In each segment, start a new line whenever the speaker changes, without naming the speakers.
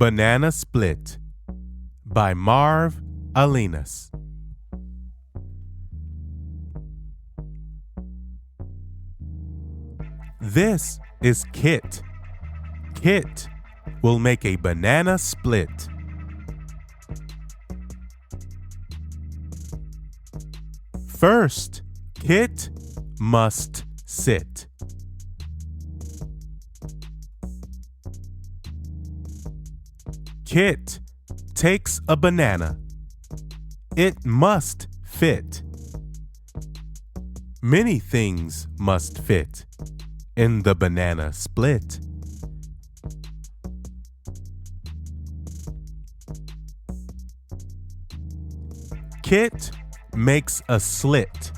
Banana Split by Marv Alinas. This is Kit. Kit will make a banana split. First, Kit must sit. Kit takes a banana. It must fit. Many things must fit in the banana split. Kit makes a slit.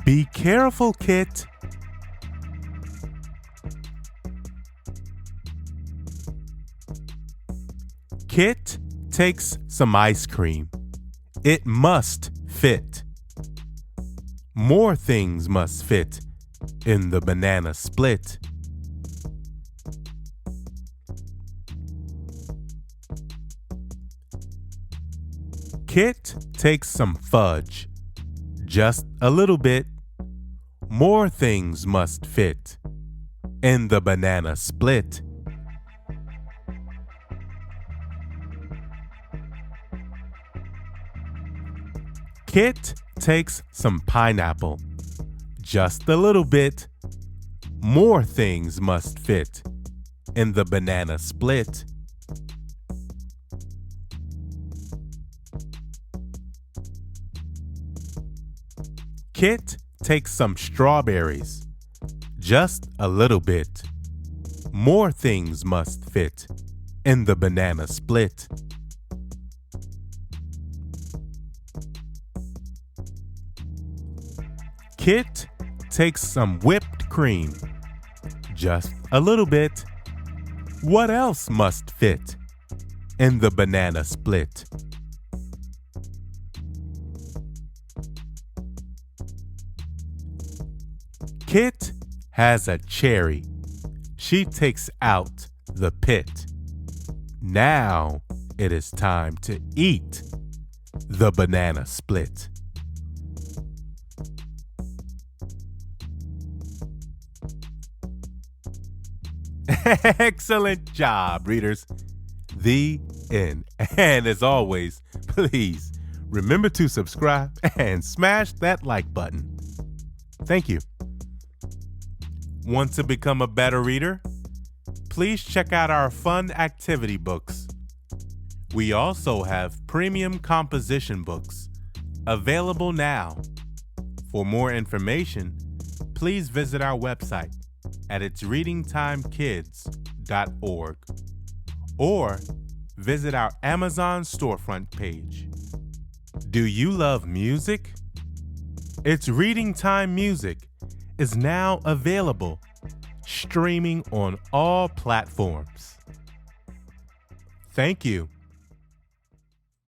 Be careful, Kit. Kit takes some ice cream. It must fit. More things must fit in the banana split. Kit takes some fudge. Just a little bit. More things must fit in the banana split. Kit takes some pineapple. Just a little bit. More things must fit in the banana split. Kit takes some strawberries. Just a little bit. More things must fit in the banana split. Kit takes some whipped cream. Just a little bit. What else must fit in the banana split? Kit has a cherry. She takes out the pit. Now it is time to eat the banana split. Excellent job, readers. The end. And as always, please remember to subscribe and smash that like button. Thank you. Want to become a better reader? Please check out our fun activity books. We also have premium composition books available now. For more information, please visit our website at itsreadingtimekids.org or visit our Amazon storefront page. Do you love music? It's Reading Time Music is now available, streaming on all platforms. Thank you.